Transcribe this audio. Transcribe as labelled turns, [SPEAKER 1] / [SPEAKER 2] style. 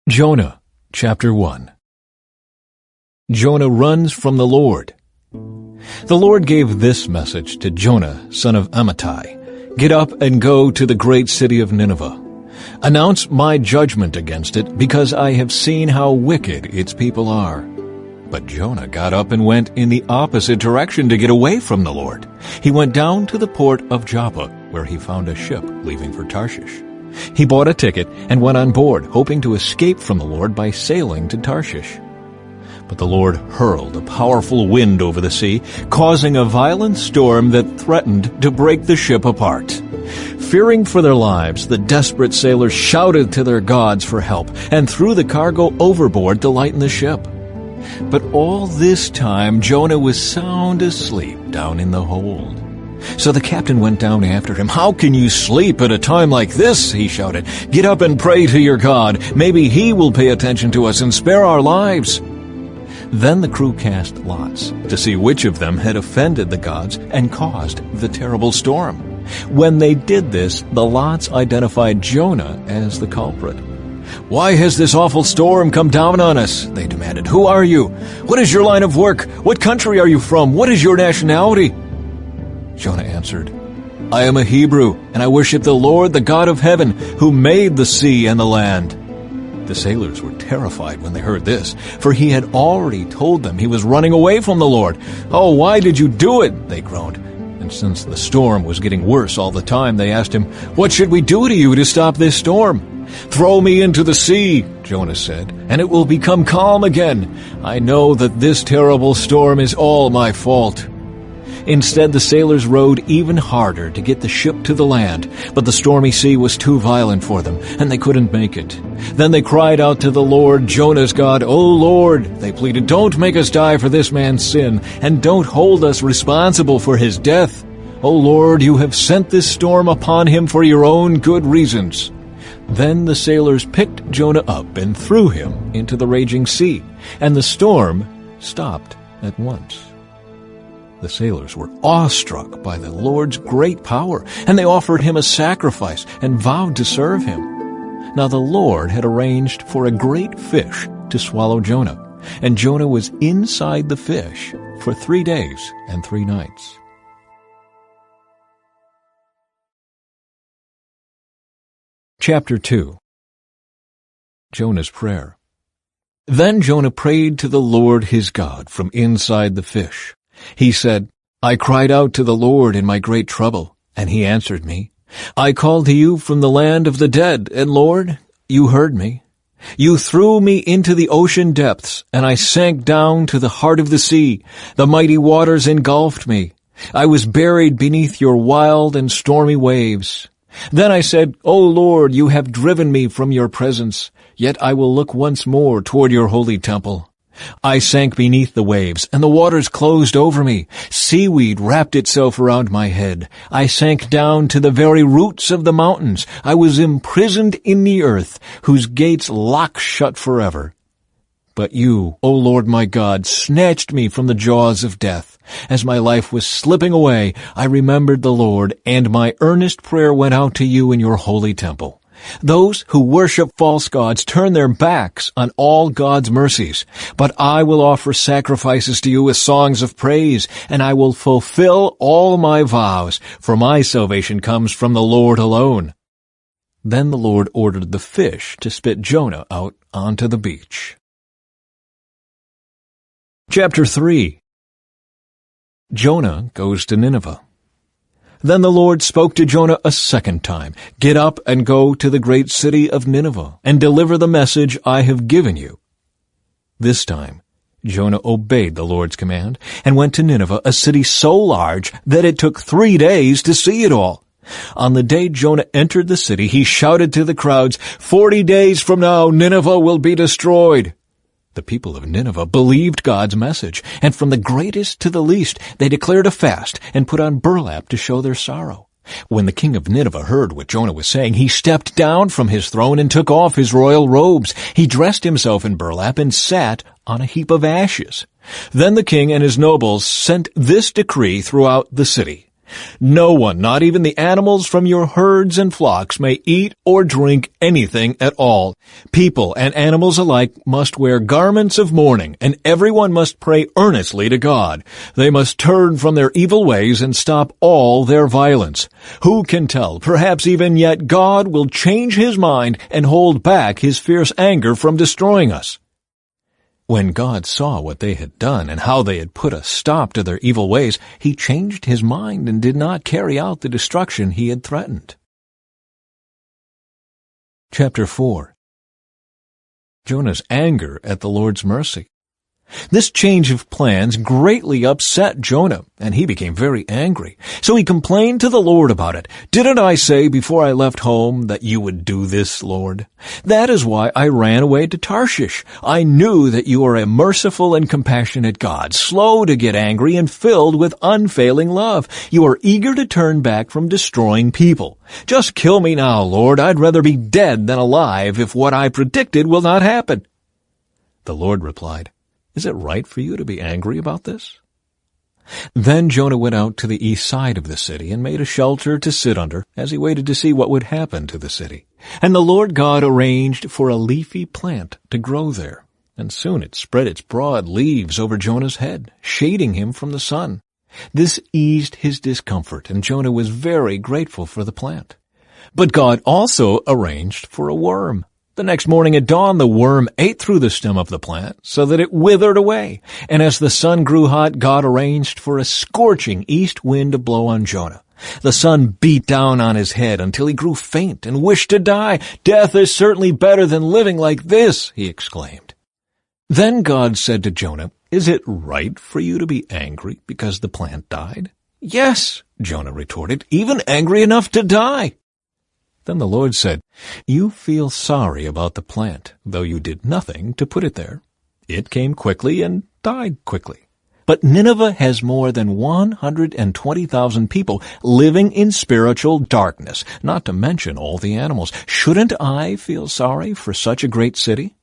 [SPEAKER 1] Jonah, chapter 1. Jonah runs from the Lord. The Lord gave this message to Jonah, son of Amittai. Get up and go to the great city of Nineveh. Announce my judgment against it, because I have seen how wicked its people are. But Jonah got up and went in the opposite direction to get away from the Lord. He went down to the port of Joppa, where he found a ship leaving for Tarshish. He bought a ticket and went on board, hoping to escape from the Lord by sailing to Tarshish. But the Lord hurled a powerful wind over the sea, causing a violent storm that threatened to break the ship apart. Fearing for their lives, the desperate sailors shouted to their gods for help and threw the cargo overboard to lighten the ship. But all this time Jonah was sound asleep down in the hold. So the captain went down after him. "How can you sleep at a time like this?" he shouted. "Get up and pray to your God. Maybe he will pay attention to us and spare our lives." Then the crew cast lots to see which of them had offended the gods and caused the terrible storm. When they did this, the lots identified Jonah as the culprit. "Why has this awful storm come down on us?" they demanded. "Who are you? What is your line of work? What country are you from? What is your nationality?" Jonah answered, "I am a Hebrew, and I worship the Lord, the God of heaven, who made the sea and the land." The sailors were terrified when they heard this, for he had already told them he was running away from the Lord. "Oh, why did you do it?" they groaned. And since the storm was getting worse all the time, they asked him, "What should we do to you to stop this storm?" "Throw me into the sea," Jonah said, "and it will become calm again. I know that this terrible storm is all my fault." Instead, the sailors rowed even harder to get the ship to the land, but the stormy sea was too violent for them, and they couldn't make it. Then they cried out to the Lord, Jonah's God. "O Lord," they pleaded, "don't make us die for this man's sin, and don't hold us responsible for his death. O Lord, you have sent this storm upon him for your own good reasons." Then the sailors picked Jonah up and threw him into the raging sea, and the storm stopped at once. The sailors were awestruck by the Lord's great power, and they offered him a sacrifice and vowed to serve him. Now the Lord had arranged for a great fish to swallow Jonah, and Jonah was inside the fish for 3 days and 3 nights. Chapter 2. Jonah's Prayer. Then Jonah prayed to the Lord his God from inside the fish. He said, "I cried out to the Lord in my great trouble, and he answered me. I called to you from the land of the dead, and Lord, you heard me. You threw me into the ocean depths, and I sank down to the heart of the sea. The mighty waters engulfed me. I was buried beneath your wild and stormy waves. Then I said, O Lord, you have driven me from your presence, yet I will look once more toward your holy temple. I sank beneath the waves, and the waters closed over me. Seaweed wrapped itself around my head. I sank down to the very roots of the mountains. I was imprisoned in the earth, whose gates lock shut forever. But you, O Lord my God, snatched me from the jaws of death. As my life was slipping away, I remembered the Lord, and my earnest prayer went out to you in your holy temple. Those who worship false gods turn their backs on all God's mercies. But I will offer sacrifices to you with songs of praise, and I will fulfill all my vows, for my salvation comes from the Lord alone. Then the Lord ordered the fish to spit Jonah out onto the beach. Chapter 3. Jonah goes to Nineveh. Then the Lord spoke to Jonah a second time. Get up and go to the great city of Nineveh, and deliver the message I have given you. This time, Jonah obeyed the Lord's command, and went to Nineveh, a city so large that it took 3 days to see it all. On the day Jonah entered the city, he shouted to the crowds, 40 days from now, Nineveh will be destroyed. The people of Nineveh believed God's message, and from the greatest to the least, they declared a fast and put on burlap to show their sorrow. When the king of Nineveh heard what Jonah was saying, he stepped down from his throne and took off his royal robes. He dressed himself in burlap and sat on a heap of ashes. Then the king and his nobles sent this decree throughout the city. No one, not even the animals from your herds and flocks, may eat or drink anything at all. People and animals alike must wear garments of mourning, and everyone must pray earnestly to God. They must turn from their evil ways and stop all their violence. Who can tell? Perhaps even yet God will change his mind and hold back his fierce anger from destroying us. When God saw what they had done and how they had put a stop to their evil ways, he changed his mind and did not carry out the destruction he had threatened. Chapter 4. Jonah's anger at the Lord's mercy. This change of plans greatly upset Jonah, and he became very angry. So he complained to the Lord about it. "Didn't I say before I left home that you would do this, Lord? That is why I ran away to Tarshish. I knew that you are a merciful and compassionate God, slow to get angry and filled with unfailing love. You are eager to turn back from destroying people. Just kill me now, Lord. I'd rather be dead than alive if what I predicted will not happen." The Lord replied, "Is it right for you to be angry about this?" Then Jonah went out to the east side of the city and made a shelter to sit under as he waited to see what would happen to the city. And the Lord God arranged for a leafy plant to grow there, and soon it spread its broad leaves over Jonah's head, shading him from the sun. This eased his discomfort, and Jonah was very grateful for the plant. But God also arranged for a worm. The next morning at dawn, the worm ate through the stem of the plant so that it withered away. And as the sun grew hot, God arranged for a scorching east wind to blow on Jonah. The sun beat down on his head until he grew faint and wished to die. "Death is certainly better than living like this," he exclaimed. Then God said to Jonah, "Is it right for you to be angry because the plant died?" "Yes," Jonah retorted, "even angry enough to die." Then the Lord said, "You feel sorry about the plant, though you did nothing to put it there. It came quickly and died quickly. But Nineveh has more than 120,000 people living in spiritual darkness, not to mention all the animals. Shouldn't I feel sorry for such a great city?"